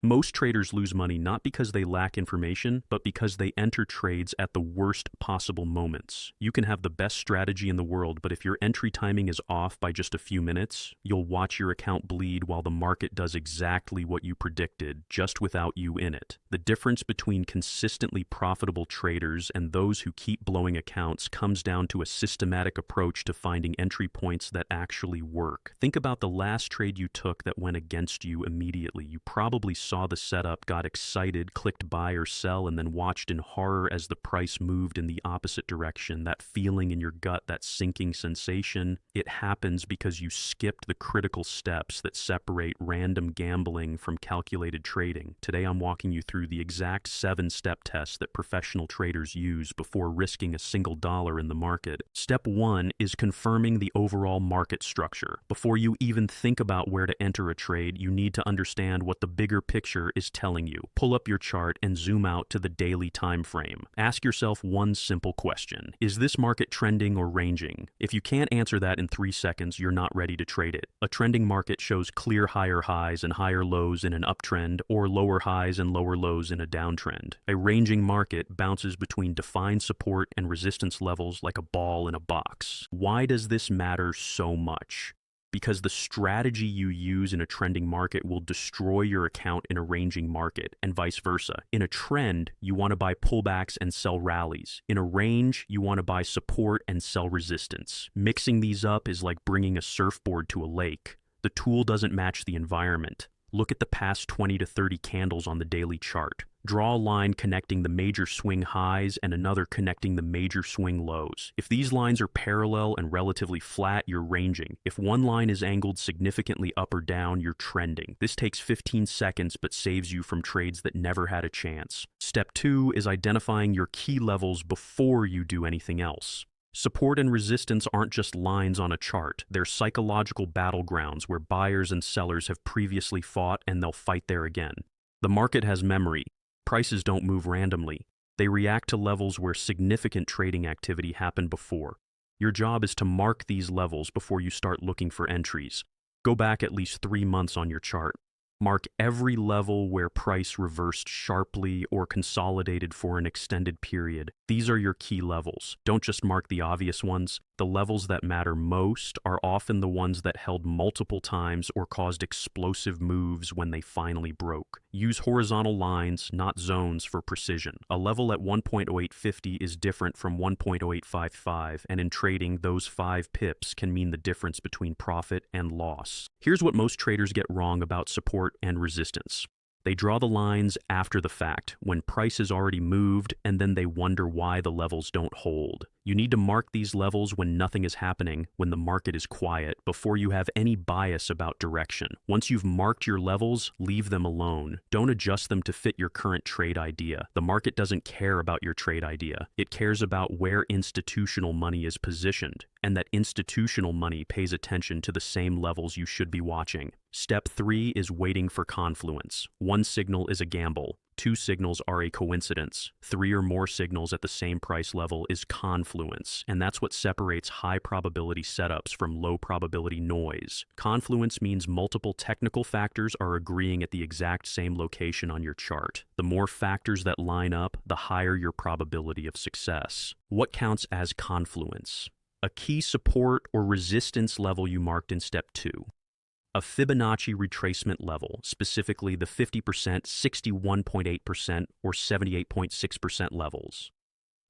Most traders lose money not because they lack information, but because they enter trades at the worst possible moments. You can have the best strategy in the world, but if your entry timing is off by just a few minutes, you'll watch your account bleed while the market does exactly what you predicted, just without you in it. The difference between consistently profitable traders and those who keep blowing accounts comes down to a systematic approach to finding entry points that actually work. Think about the last trade you took that went against you immediately. You probably saw the setup, got excited, clicked buy or sell, and then watched in horror as the price moved in the opposite direction. That feeling in your gut, that sinking sensation, it happens because you skipped the critical steps that separate random gambling from calculated trading. Today I'm walking you through the exact 7-step test that professional traders use before risking a single dollar in the market. Step 1 is confirming the overall market structure. Before you even think about where to enter a trade, you need to understand what the bigger picture is telling you. Pull up your chart and zoom out to the daily time frame. Ask yourself one simple question. Is this market trending or ranging? If you can't answer that in 3 seconds, you're not ready to trade it. A trending market shows clear higher highs and higher lows in an uptrend, or lower highs and lower lows in a downtrend. A ranging market bounces between defined support and resistance levels like a ball in a box. Why does this matter so much? Because the strategy you use in a trending market will destroy your account in a ranging market, and vice versa. In a trend, you want to buy pullbacks and sell rallies. In a range, you want to buy support and sell resistance. Mixing these up is like bringing a surfboard to a lake. The tool doesn't match the environment. Look at the past 20 to 30 candles on the daily chart. Draw a line connecting the major swing highs and another connecting the major swing lows. If these lines are parallel and relatively flat, you're ranging. If one line is angled significantly up or down, you're trending. This takes 15 seconds but saves you from trades that never had a chance. Step 2 is identifying your key levels before you do anything else. Support and resistance aren't just lines on a chart. They're psychological battlegrounds where buyers and sellers have previously fought and they'll fight there again. The market has memory. Prices don't move randomly. They react to levels where significant trading activity happened before. Your job is to mark these levels before you start looking for entries. Go back at least 3 months on your chart. Mark every level where price reversed sharply or consolidated for an extended period. These are your key levels. Don't just mark the obvious ones. The levels that matter most are often the ones that held multiple times or caused explosive moves when they finally broke. Use horizontal lines, not zones, for precision. A level at 1.0850 is different from 1.0855, and in trading, those 5 pips can mean the difference between profit and loss. Here's what most traders get wrong about support and resistance. They draw the lines after the fact, when price has already moved, and then they wonder why the levels don't hold. You need to mark these levels when nothing is happening, when the market is quiet, before you have any bias about direction. Once you've marked your levels, leave them alone. Don't adjust them to fit your current trade idea. The market doesn't care about your trade idea. It cares about where institutional money is positioned, and that institutional money pays attention to the same levels you should be watching. Step 3 is waiting for confluence. 1 signal is a gamble. 2 signals are a coincidence. 3 or more signals at the same price level is confluence, and that's what separates high probability setups from low probability noise. Confluence means multiple technical factors are agreeing at the exact same location on your chart. The more factors that line up, the higher your probability of success. What counts as confluence? A key support or resistance level you marked in step 2. A Fibonacci retracement level, specifically the 50%, 61.8%, or 78.6% levels.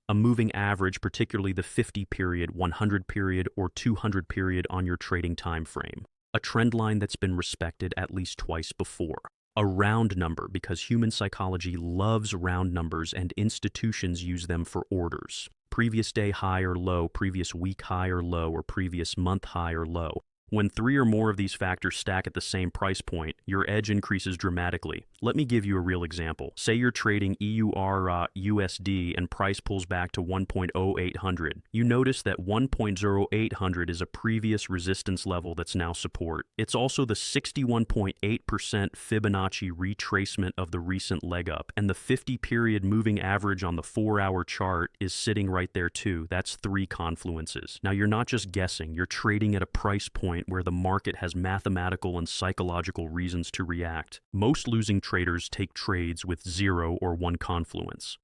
A moving average, particularly the 50 period, 100 period, or 200 period on your trading time frame. A trend line that's been respected at least twice before. A round number, because human psychology loves round numbers and institutions use them for orders. Previous day high or low, previous week high or low, or previous month high or low. When 3 or more of these factors stack at the same price point, your edge increases dramatically. Let me give you a real example. Say you're trading EUR USD and price pulls back to 1.0800. You notice that 1.0800 is a previous resistance level that's now support. It's also the 61.8% Fibonacci retracement of the recent leg up, and the 50-period moving average on the 4-hour chart is sitting right there too. That's 3 confluences. Now you're not just guessing, you're trading at a price point where the market has mathematical and psychological reasons to react. Most losing traders take trades with 0 or 1 confluence.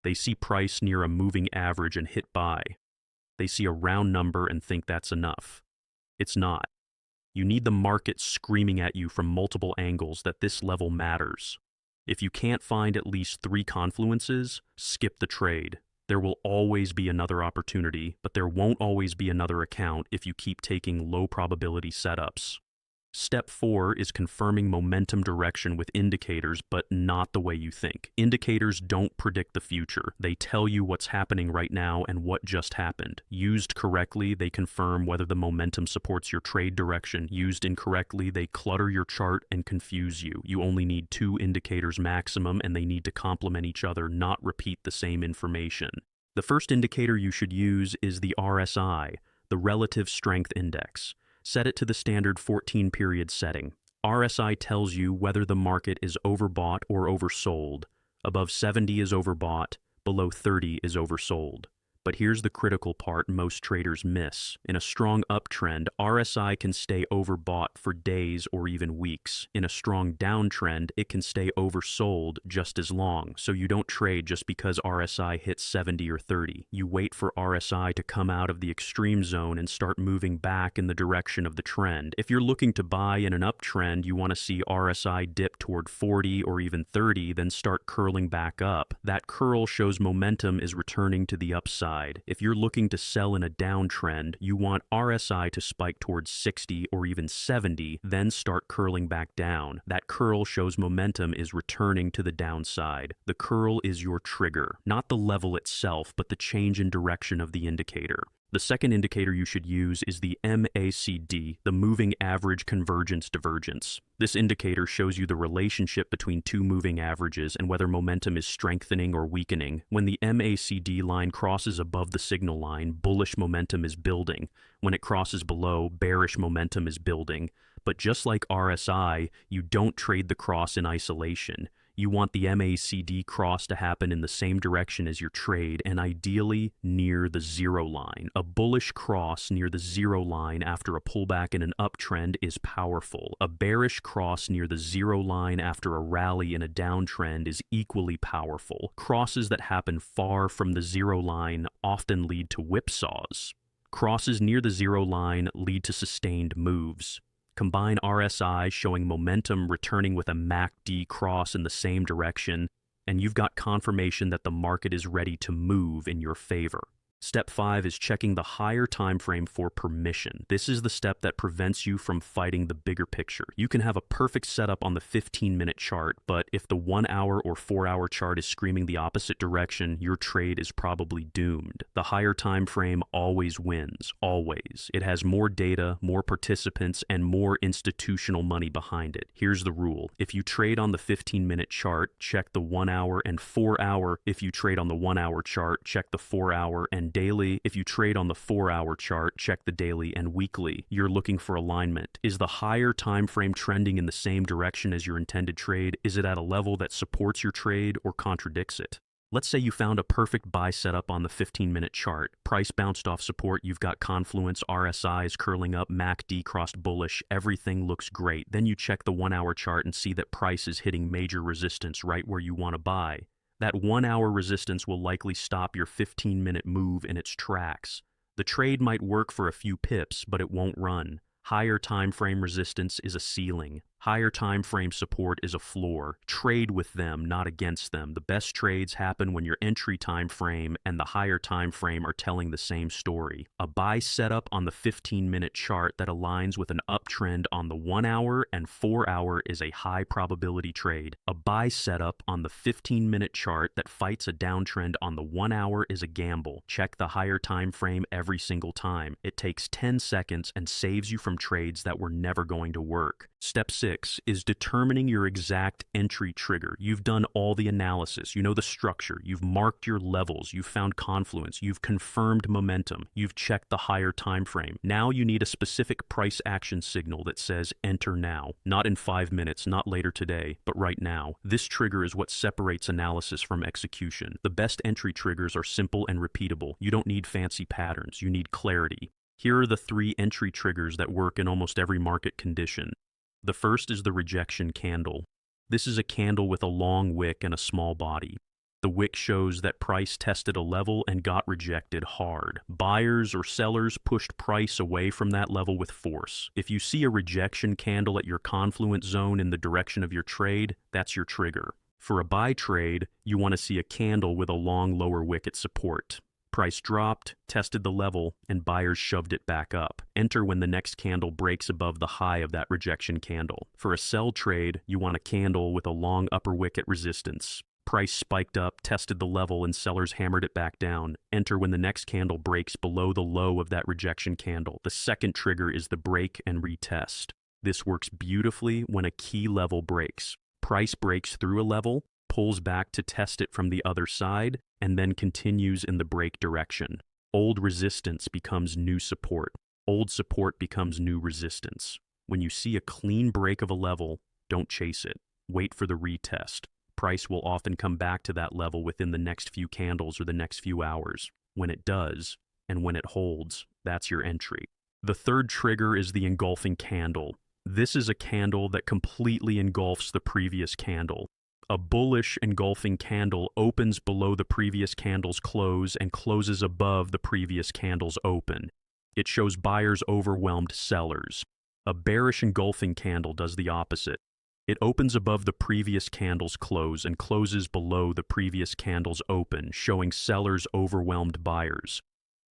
They see price near a moving average and hit buy. They see a round number and think that's enough. It's not. You need the market screaming at you from multiple angles that this level matters. If you can't find at least 3 confluences, skip the trade. There will always be another opportunity, but there won't always be another account if you keep taking low probability setups. Step 4 is confirming momentum direction with indicators, but not the way you think. Indicators don't predict the future. They tell you what's happening right now and what just happened. Used correctly, they confirm whether the momentum supports your trade direction. Used incorrectly, they clutter your chart and confuse you. You only need 2 indicators maximum, and they need to complement each other, not repeat the same information. The first indicator you should use is the RSI, the Relative Strength Index. Set it to the standard 14-period setting. RSI tells you whether the market is overbought or oversold. Above 70 is overbought, below 30 is oversold. But here's the critical part most traders miss. In a strong uptrend, RSI can stay overbought for days or even weeks. In a strong downtrend, it can stay oversold just as long. So you don't trade just because RSI hits 70 or 30. You wait for RSI to come out of the extreme zone and start moving back in the direction of the trend. If you're looking to buy in an uptrend, you want to see RSI dip toward 40 or even 30, then start curling back up. That curl shows momentum is returning to the upside. If you're looking to sell in a downtrend, you want RSI to spike towards 60 or even 70, then start curling back down. That curl shows momentum is returning to the downside. The curl is your trigger, not the level itself, but the change in direction of the indicator. The second indicator you should use is the MACD, the Moving Average Convergence Divergence. This indicator shows you the relationship between 2 moving averages and whether momentum is strengthening or weakening. When the MACD line crosses above the signal line, bullish momentum is building. When it crosses below, bearish momentum is building. But just like RSI, you don't trade the cross in isolation. You want the MACD cross to happen in the same direction as your trade and ideally near the 0 line. A bullish cross near the 0 line after a pullback in an uptrend is powerful. A bearish cross near the 0 line after a rally in a downtrend is equally powerful. Crosses that happen far from the 0 line often lead to whipsaws. Crosses near the 0 line lead to sustained moves. Combine RSI showing momentum returning with a MACD cross in the same direction, and you've got confirmation that the market is ready to move in your favor. Step 5 is checking the higher time frame for permission. This is the step that prevents you from fighting the bigger picture. You can have a perfect setup on the 15-minute chart, but if the 1-hour or 4-hour chart is screaming the opposite direction, your trade is probably doomed. The higher time frame always wins, always. It has more data, more participants, and more institutional money behind it. Here's the rule. If you trade on the 15-minute chart, check the 1-hour and 4-hour. If you trade on the 1-hour chart, check the 4-hour and daily. If you trade on the 4-hour chart, check the daily and weekly. You're looking for alignment. Is the higher time frame trending in the same direction as your intended trade? Is it at a level that supports your trade or contradicts it? Let's say you found a perfect buy setup on the 15-minute chart. Price bounced off support, you've got confluence, RSI is curling up, MACD crossed bullish, everything looks great. Then you check the 1-hour chart and see that price is hitting major resistance right where you want to buy. That 1-hour resistance will likely stop your 15-minute move in its tracks. The trade might work for a few pips, but it won't run. Higher time frame resistance is a ceiling. Higher time frame support is a floor. Trade with them, not against them. The best trades happen when your entry time frame and the higher time frame are telling the same story. A buy setup on the 15-minute chart that aligns with an uptrend on the 1-hour and 4-hour is a high probability trade. A buy setup on the 15-minute chart that fights a downtrend on the 1-hour is a gamble. Check the higher time frame every single time. It takes 10 seconds and saves you from trades that were never going to work. Step 6 is determining your exact entry trigger. You've done all the analysis, you know the structure, you've marked your levels, you've found confluence, you've confirmed momentum, you've checked the higher time frame. Now you need a specific price action signal that says enter now. Not in 5 minutes, not later today, but right now. This trigger is what separates analysis from execution. The best entry triggers are simple and repeatable. You don't need fancy patterns, you need clarity. Here are the 3 entry triggers that work in almost every market condition. The first is the rejection candle. This is a candle with a long wick and a small body. The wick shows that price tested a level and got rejected hard. Buyers or sellers pushed price away from that level with force. If you see a rejection candle at your confluence zone in the direction of your trade, that's your trigger. For a buy trade, you want to see a candle with a long lower wick at support. Price dropped, tested the level, and buyers shoved it back up. Enter when the next candle breaks above the high of that rejection candle. For a sell trade, you want a candle with a long upper wick at resistance. Price spiked up, tested the level, and sellers hammered it back down. Enter when the next candle breaks below the low of that rejection candle. The second trigger is the break and retest. This works beautifully when a key level breaks. Price breaks through a level, pulls back to test it from the other side, and then continues in the break direction. Old resistance becomes new support. Old support becomes new resistance. When you see a clean break of a level, don't chase it. Wait for the retest. Price will often come back to that level within the next few candles or the next few hours. When it does, and when it holds, that's your entry. The third trigger is the engulfing candle. This is a candle that completely engulfs the previous candle. A bullish engulfing candle opens below the previous candle's close and closes above the previous candle's open. It shows buyers overwhelmed sellers. A bearish engulfing candle does the opposite. It opens above the previous candle's close and closes below the previous candle's open, showing sellers overwhelmed buyers.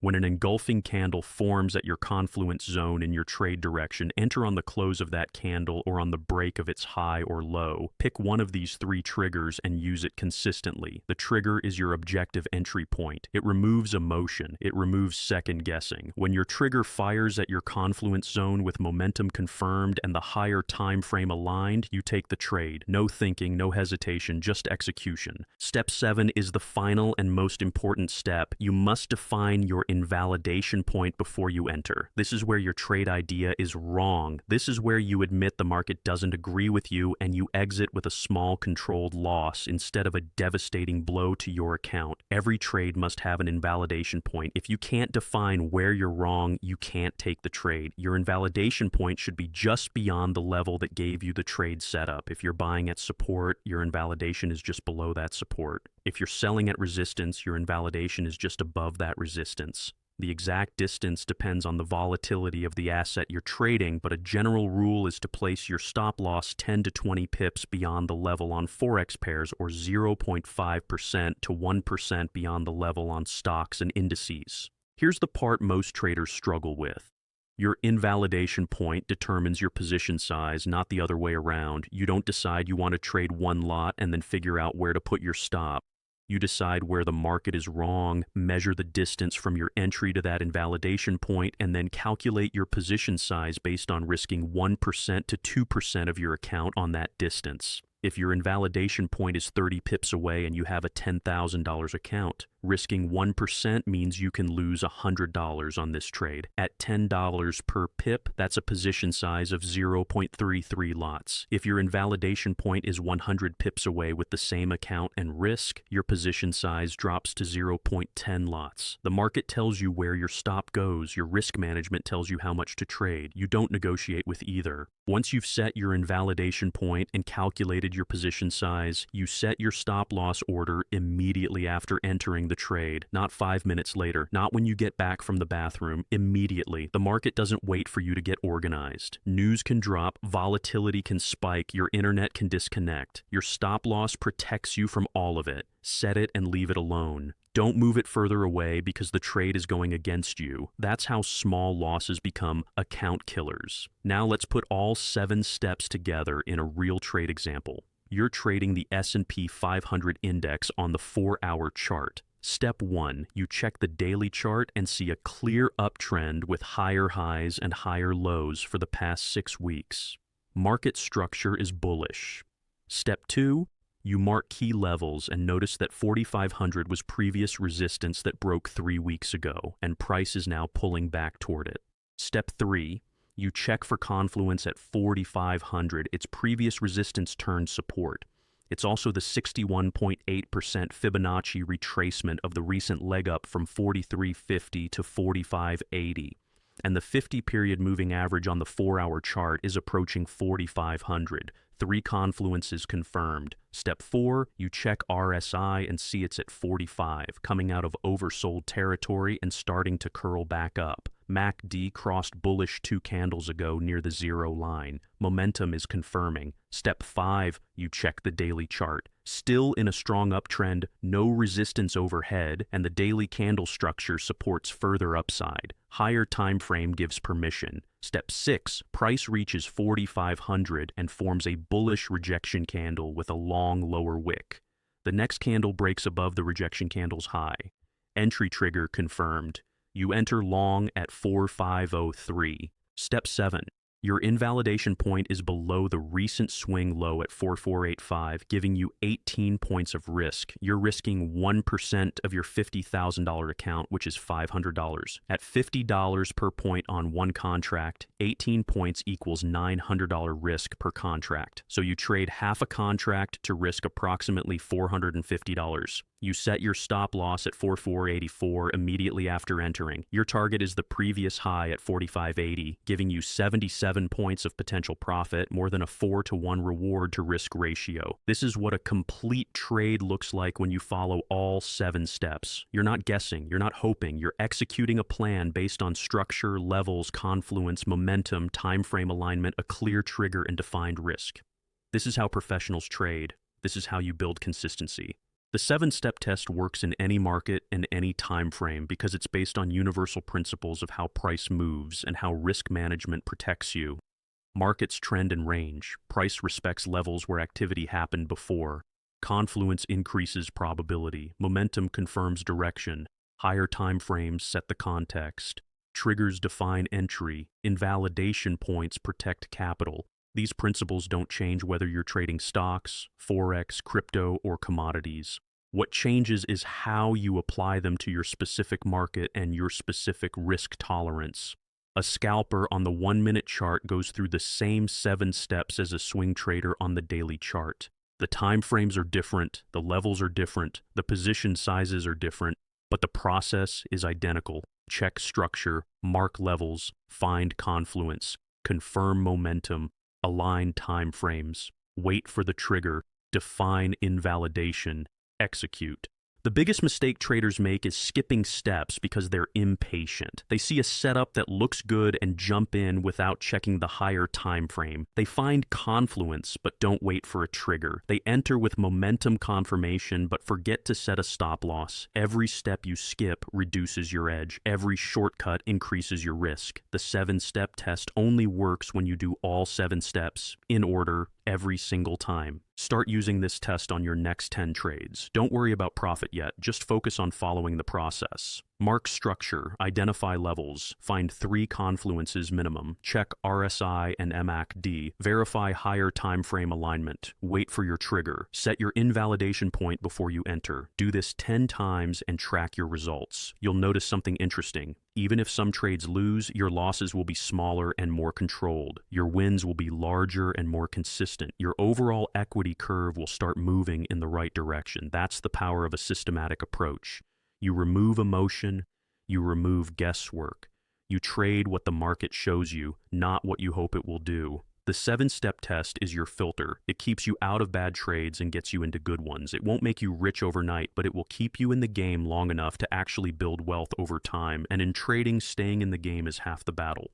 When an engulfing candle forms at your confluence zone in your trade direction, enter on the close of that candle or on the break of its high or low. Pick one of these three triggers and use it consistently. The trigger is your objective entry point. It removes emotion. It removes second guessing. When your trigger fires at your confluence zone with momentum confirmed and the higher time frame aligned, you take the trade. No thinking, no hesitation, just execution. Step 7 is the final and most important step. You must define your invalidation point before you enter. This is where your trade idea is wrong. This is where you admit the market doesn't agree with you and you exit with a small controlled loss instead of a devastating blow to your account. Every trade must have an invalidation point. If you can't define where you're wrong, you can't take the trade. Your invalidation point should be just beyond the level that gave you the trade setup. If you're buying at support, your invalidation is just below that support. If you're selling at resistance, your invalidation is just above that resistance. The exact distance depends on the volatility of the asset you're trading, but a general rule is to place your stop loss 10 to 20 pips beyond the level on Forex pairs or 0.5% to 1% beyond the level on stocks and indices. Here's the part most traders struggle with. Your invalidation point determines your position size, not the other way around. You don't decide you want to trade one lot and then figure out where to put your stop. You decide where the market is wrong, measure the distance from your entry to that invalidation point, and then calculate your position size based on risking 1% to 2% of your account on that distance. If your invalidation point is 30 pips away and you have a $10,000 account, risking 1% means you can lose $100 on this trade. At $10 per pip, that's a position size of 0.33 lots. If your invalidation point is 100 pips away with the same account and risk, your position size drops to 0.10 lots. The market tells you where your stop goes. Your risk management tells you how much to trade. You don't negotiate with either. Once you've set your invalidation point and calculated your position size, you set your stop loss order immediately after entering the trade, not 5 minutes later, not when you get back from the bathroom, immediately. The market doesn't wait for you to get organized. News can drop, volatility can spike, your internet can disconnect. Your stop loss protects you from all of it. Set it and leave it alone. Don't move it further away because the trade is going against you. That's how small losses become account killers. Now let's put all 7 steps together in a real trade example. You're trading the S&P 500 index on the 4-hour chart. Step 1, you check the daily chart and see a clear uptrend with higher highs and higher lows for the past 6 weeks. Market structure is bullish. Step 2, you mark key levels and notice that 4,500 was previous resistance that broke 3 weeks ago, and price is now pulling back toward it. Step 3, you check for confluence at 4,500. Its previous resistance turned support. It's also the 61.8% Fibonacci retracement of the recent leg up from 43.50 to 45.80. and the 50-period moving average on the 4-hour chart is approaching 4,500. 3 confluences confirmed. Step 4, you check RSI and see it's at 45, coming out of oversold territory and starting to curl back up. MACD crossed bullish 2 candles ago near the 0 line. Momentum is confirming. Step 5, you check the daily chart. Still in a strong uptrend, no resistance overhead, and the daily candle structure supports further upside. Higher time frame gives permission. Step 6, price reaches 4,500 and forms a bullish rejection candle with a long lower wick. The next candle breaks above the rejection candle's high. Entry trigger confirmed. You enter long at 4,503. Step 7. Your invalidation point is below the recent swing low at 4,485, giving you 18 points of risk. You're risking 1% of your $50,000 account, which is $500. At $50 per point on one contract, 18 points equals $900 risk per contract. So you trade half a contract to risk approximately $450. You set your stop loss at 4,484 immediately after entering. Your target is the previous high at 4,580, giving you 77 points of potential profit, more than a 4-to-1 reward to risk ratio. This is what a complete trade looks like when you follow all 7 steps. You're not guessing, you're not hoping, you're executing a plan based on structure, levels, confluence, momentum, time frame alignment, a clear trigger, and defined risk. This is how professionals trade. This is how you build consistency. The 7-step test works in any market and any time frame because it's based on universal principles of how price moves and how risk management protects you. Markets trend and range. Price respects levels where activity happened before. Confluence increases probability. Momentum confirms direction. Higher time frames set the context. Triggers define entry. Invalidation points protect capital. These principles don't change whether you're trading stocks, forex, crypto, or commodities. What changes is how you apply them to your specific market and your specific risk tolerance. A scalper on the 1-minute chart goes through the same 7 steps as a swing trader on the daily chart. The time frames are different, the levels are different, the position sizes are different, but the process is identical. Check structure, mark levels, find confluence, confirm momentum, align time frames, wait for the trigger, define invalidation, execute. The biggest mistake traders make is skipping steps because they're impatient. They see a setup that looks good and jump in without checking the higher time frame. They find confluence but don't wait for a trigger. They enter with momentum confirmation but forget to set a stop loss. Every step you skip reduces your edge. Every shortcut increases your risk. The 7-step test only works when you do all 7 steps in order every single time. Start using this test on your next 10 trades. Don't worry about profit yet, just focus on following the process. Mark structure, identify levels, find 3 confluences minimum, check RSI and MACD, verify higher time frame alignment, wait for your trigger, set your invalidation point before you enter. Do this 10 times and track your results. You'll notice something interesting. Even if some trades lose, your losses will be smaller and more controlled. Your wins will be larger and more consistent. Your overall equity curve will start moving in the right direction. That's the power of a systematic approach. You remove emotion, you remove guesswork. You trade what the market shows you, not what you hope it will do. The 7-step test is your filter. It keeps you out of bad trades and gets you into good ones. It won't make you rich overnight, but it will keep you in the game long enough to actually build wealth over time. And in trading, staying in the game is half the battle.